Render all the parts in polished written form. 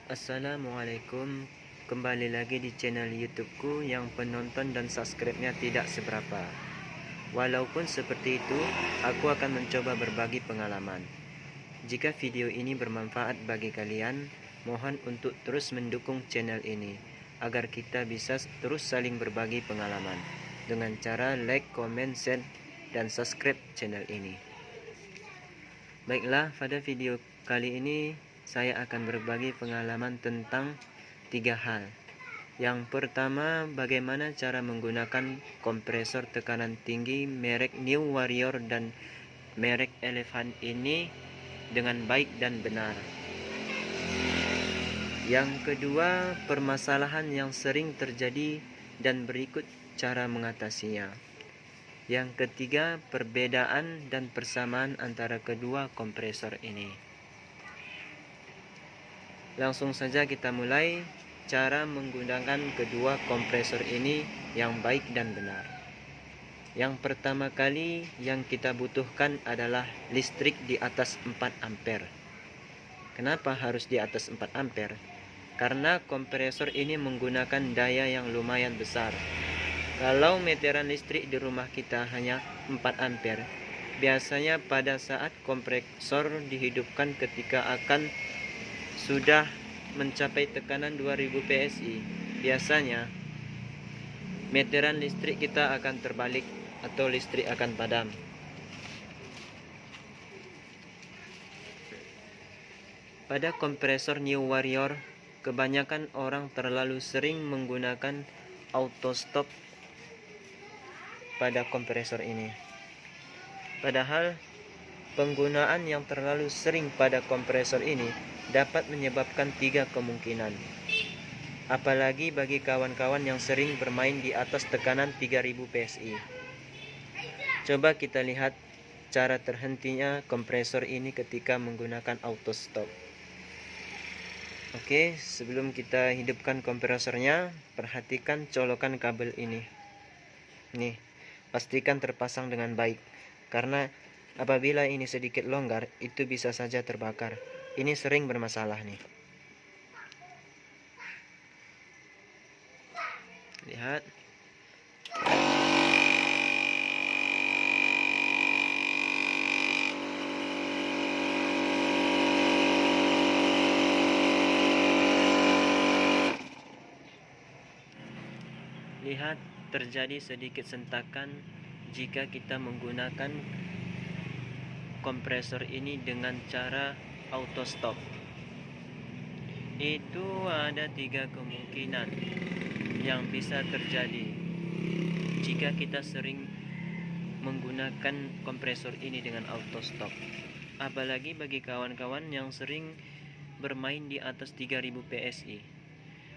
Assalamualaikum. Kembali lagi di channel YouTubeku yang penonton dan subscribe-nya tidak seberapa. Walaupun seperti itu, aku akan mencoba berbagi pengalaman. Jika video ini bermanfaat bagi kalian, mohon untuk terus mendukung channel ini agar kita bisa terus saling berbagi pengalaman dengan cara like, comment, share, dan subscribe channel ini. Baiklah, pada video kali ini saya akan berbagi pengalaman tentang 3 hal. Yang pertama, bagaimana cara menggunakan kompresor tekanan tinggi merek New Warrior dan merek Elephant ini dengan baik dan benar. Yang kedua, permasalahan yang sering terjadi dan berikut cara mengatasinya. Yang ketiga, perbedaan dan persamaan antara kedua kompresor ini. Langsung saja kita mulai cara menggunakan kedua kompresor ini yang baik dan benar. Yang pertama kali yang kita butuhkan adalah listrik di atas 4 ampere. Kenapa harus di atas 4 ampere? Karena kompresor ini menggunakan daya yang lumayan besar. Kalau meteran listrik di rumah kita hanya 4 ampere, biasanya pada saat kompresor dihidupkan ketika akan sudah mencapai tekanan 2000 PSI, biasanya meteran listrik kita akan terbalik atau listrik akan padam. Pada kompresor New Warrior, kebanyakan orang terlalu sering menggunakan auto stop pada kompresor ini. Padahal penggunaan yang terlalu sering pada kompresor ini dapat menyebabkan 3 kemungkinan. Apalagi bagi kawan-kawan yang sering bermain di atas tekanan 3000 PSI. Coba kita lihat cara terhentinya kompresor ini ketika menggunakan auto stop. Oke, sebelum kita hidupkan kompresornya, perhatikan colokan kabel ini. Nih, pastikan terpasang dengan baik, karena apabila ini sedikit longgar, itu bisa saja terbakar. Ini sering bermasalah nih. Lihat. Lihat, terjadi sedikit sentakan jika kita menggunakan kompresor ini dengan cara auto stop. Itu ada 3 kemungkinan yang bisa terjadi jika kita sering menggunakan kompresor ini dengan auto stop. Apalagi bagi kawan-kawan yang sering bermain di atas 3000 PSI.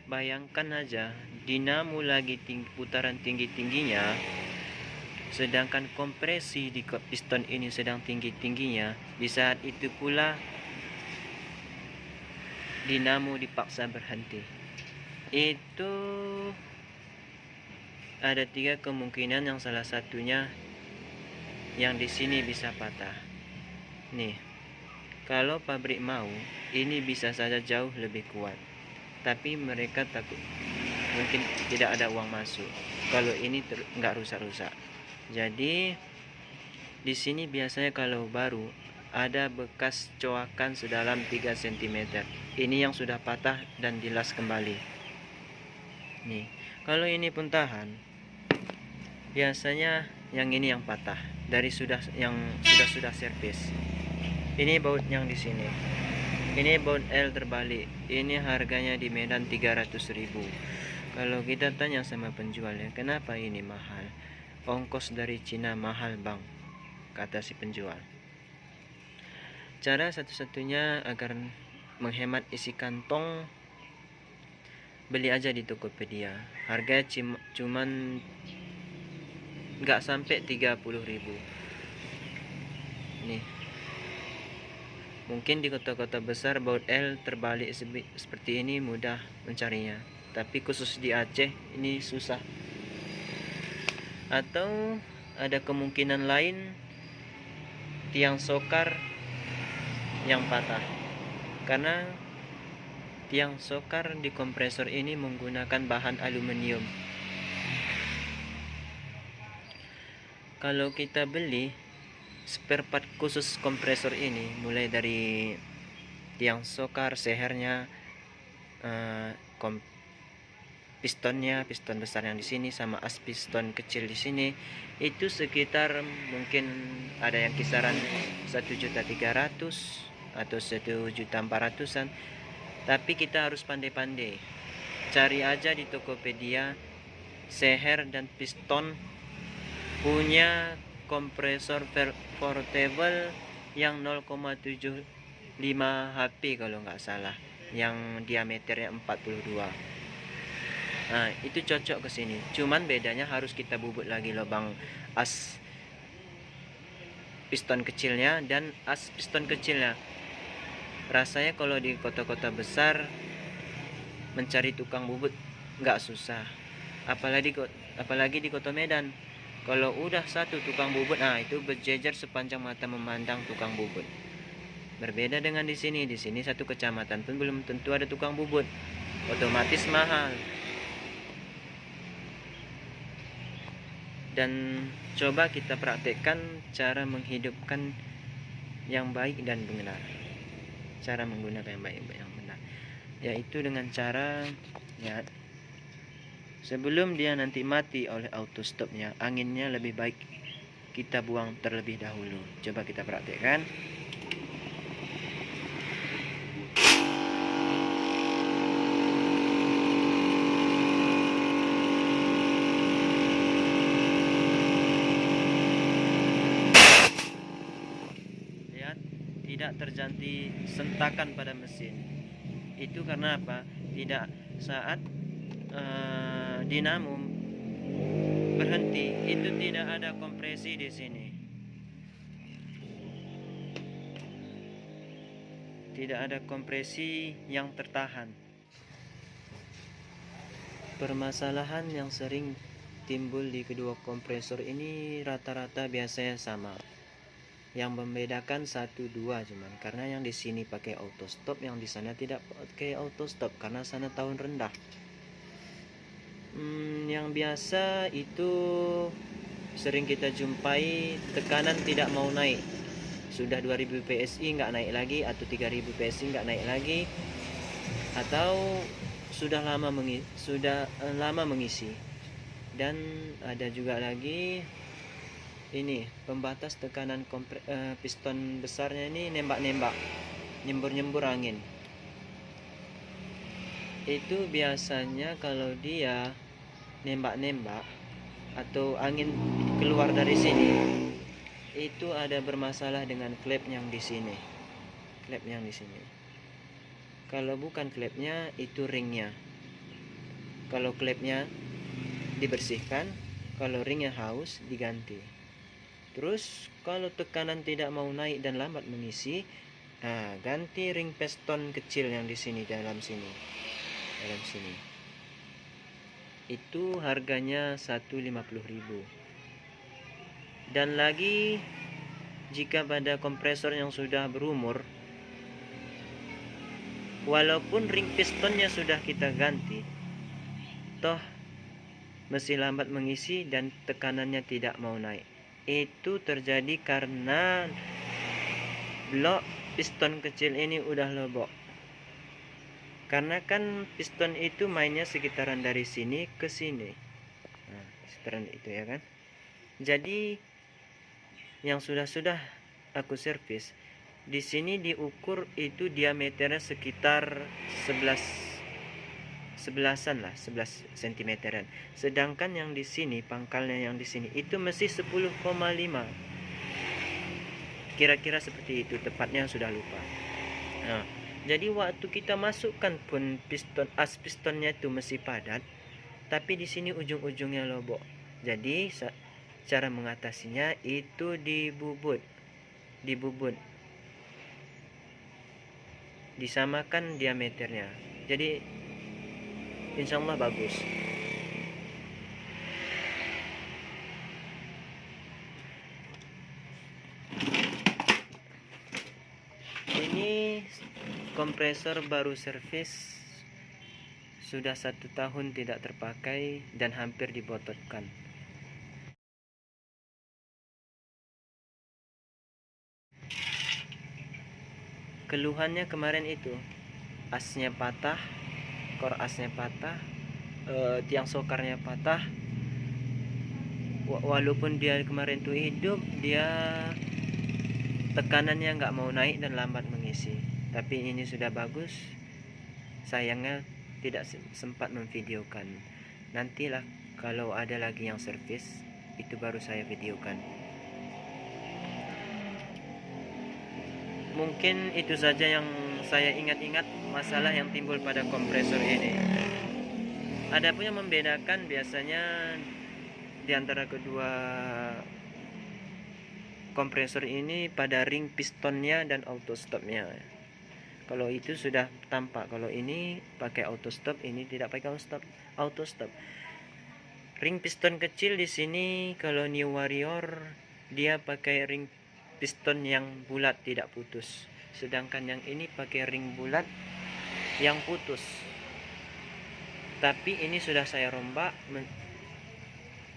Bayangkan aja, dinamo lagi putaran tinggi-tingginya, sedangkan kompresi di piston ini sedang tinggi-tingginya. Di saat itu pula dinamo dipaksa berhenti. Itu ada 3 kemungkinan, yang salah satunya yang di sini bisa patah. Nih, kalau pabrik mau, ini bisa saja jauh lebih kuat. Tapi mereka takut mungkin tidak ada uang masuk kalau ini nggak rusak-rusak. Jadi di sini biasanya kalau baru ada bekas coakan sedalam 3 cm. Ini yang sudah patah dan dilas kembali. Nih, kalau ini pun tahan, biasanya yang ini yang patah dari yang sudah servis. Ini baut yang di sini. Ini baut L terbalik. Ini harganya di Medan 300.000. Kalau kita tanya sama penjualnya, kenapa ini mahal? Ongkos dari Cina mahal bang, kata si penjual. Cara satu-satunya agar menghemat isi kantong, beli aja di Tokopedia. Harganya cuman nggak sampai 30.000. Nih, mungkin di kota-kota besar baut L terbalik seperti ini mudah mencarinya, tapi khusus di Aceh ini susah. Atau ada kemungkinan lain, tiang sokar yang patah. Karena Tiang sokar di kompresor ini menggunakan bahan aluminium. Kalau kita beli spare part khusus kompresor ini, mulai dari tiang sokar, sehernya, pistonnya, piston besar yang di sini sama as piston kecil di sini, itu sekitar mungkin ada yang kisaran 1.300.000 atau 1.400.000-an. Tapi kita harus pandai-pandai. Cari aja di Tokopedia seher dan piston punya kompresor portable yang 0,75 HP kalau nggak salah, yang diameternya 42. Nah, itu cocok ke sini. Cuman bedanya harus kita bubut lagi lubang as piston kecilnya dan as piston kecilnya. Rasanya kalau di kota-kota besar mencari tukang bubut nggak susah, apalagi di kota Medan. Kalau udah satu tukang bubut, nah itu berjejer sepanjang mata memandang tukang bubut. Berbeda dengan di sini satu kecamatan pun belum tentu ada tukang bubut, otomatis mahal. Dan coba kita praktekkan cara menghidupkan yang baik dan benar. Cara menggunakan yang baik yang benar, yaitu dengan cara sebelum dia nanti mati oleh auto stopnya, anginnya lebih baik kita buang terlebih dahulu. Coba kita praktekkan. Lihat, tidak terjadi sentakan pada mesin. Itu karena apa? Tidak saat dinamo berhenti, itu tidak ada kompresi di sini. Tidak ada kompresi yang tertahan. Permasalahan yang sering timbul di kedua kompresor ini rata-rata biasanya sama. Yang membedakan 1-2 cuman karena yang di sini pakai auto stop, yang di sana tidak pakai auto stop karena sana tahun rendah. Yang biasa itu sering kita jumpai tekanan tidak mau naik. Sudah 2000 PSI nggak naik lagi, atau 3000 PSI nggak naik lagi, atau sudah lama mengisi. Dan ada juga lagi ini pembatas tekanan piston besarnya ini nembak-nembak, nyembur-nyembur angin. Itu biasanya kalau dia nembak-nembak atau angin keluar dari sini, itu ada bermasalah dengan klep yang di sini. Kalau bukan klepnya, itu ringnya. Kalau klepnya dibersihkan, kalau ringnya haus diganti. Terus kalau tekanan tidak mau naik dan lambat mengisi, ganti ring piston kecil yang di sini, dalam sini. Itu harganya 150.000. Dan lagi, jika pada kompresor yang sudah berumur, walaupun ring pistonnya sudah kita ganti, toh masih lambat mengisi dan tekanannya tidak mau naik. Itu terjadi karena blok piston kecil ini udah lobok. Karena kan piston itu mainnya sekitaran dari sini ke sini. Nah, sekitaran itu ya kan. Jadi yang sudah aku servis, di sini diukur itu diameternya sekitar 11 cm. Sedangkan yang di sini, pangkalnya yang di sini itu masih 10,5. Kira-kira seperti itu, tepatnya sudah lupa. Nah, jadi waktu kita masukkan pun as pistonnya itu masih padat, tapi di sini ujung-ujungnya lobok. Jadi cara mengatasinya itu dibubut, disamakan diameternya. Jadi insya Allah bagus. Ini kompresor baru servis sudah 1 tahun tidak terpakai dan hampir dibototkan. Keluhannya kemarin itu asnya patah, kor asnya patah, tiang sokarnya patah. Walaupun dia kemarin tuh hidup, dia tekanannya nggak mau naik dan lambat mengisi. Tapi ini sudah bagus. Sayangnya tidak sempat memvideokan. Nantilah kalau ada lagi yang servis, itu baru saya videokan. Mungkin itu saja yang saya ingat-ingat masalah yang timbul pada kompresor ini. Ada pun yang membedakan biasanya di antara kedua kompresor ini pada ring pistonnya dan auto stopnya. Kalau itu sudah tampak, kalau ini pakai auto stop, ini tidak pakai auto stop. Ring piston kecil di sini kalau New Warrior dia pakai ring piston yang bulat tidak putus, sedangkan yang ini pakai ring bulat yang putus. Tapi ini sudah saya rombak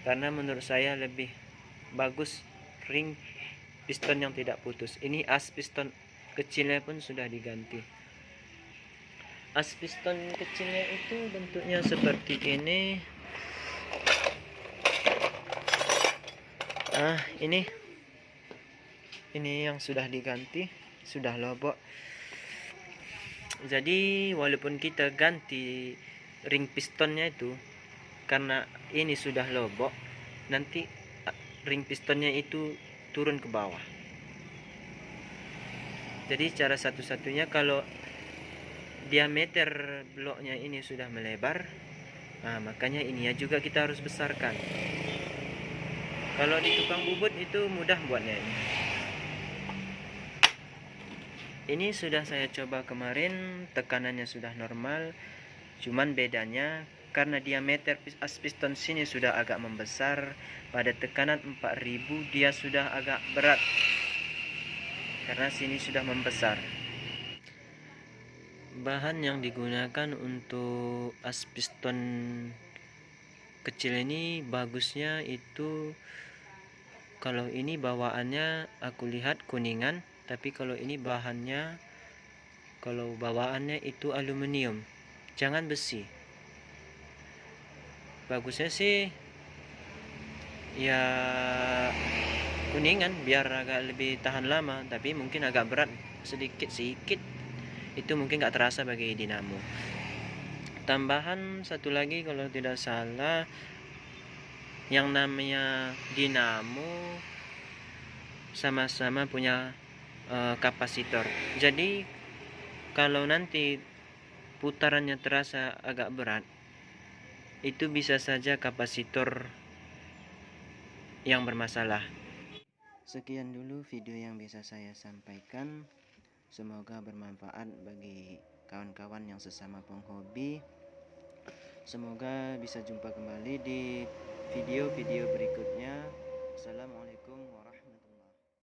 karena menurut saya lebih bagus ring piston yang tidak putus. Ini as piston kecilnya pun sudah diganti. As piston kecilnya itu bentuknya seperti ini. Ini yang sudah diganti, sudah lobok. Jadi walaupun kita ganti ring pistonnya itu, karena ini sudah lobok, nanti ring pistonnya itu turun ke bawah. Jadi cara satu-satunya kalau diameter bloknya ini sudah melebar, makanya ini ya juga kita harus besarkan. Kalau di tukang bubut itu mudah buatnya ini. Ini sudah saya coba kemarin, tekanannya sudah normal. Cuman bedanya karena diameter as piston sini sudah agak membesar, pada tekanan 4000 dia sudah agak berat. Karena sini sudah membesar. Bahan yang digunakan untuk as piston kecil ini bagusnya itu, kalau ini bawaannya aku lihat kuningan, tapi kalau ini bahannya, kalau bawaannya itu aluminium, jangan besi. Bagusnya sih ya kuningan biar agak lebih tahan lama, tapi mungkin agak berat sedikit itu mungkin gak terasa bagi dinamo. Tambahan satu lagi kalau tidak salah, yang namanya dinamo sama-sama punya kapasitor. Jadi kalau nanti putarannya terasa agak berat, itu bisa saja kapasitor yang bermasalah. Sekian dulu video yang bisa saya sampaikan. Semoga bermanfaat bagi kawan-kawan yang sesama penghobi. Semoga bisa jumpa kembali di video-video berikutnya. Assalamualaikum.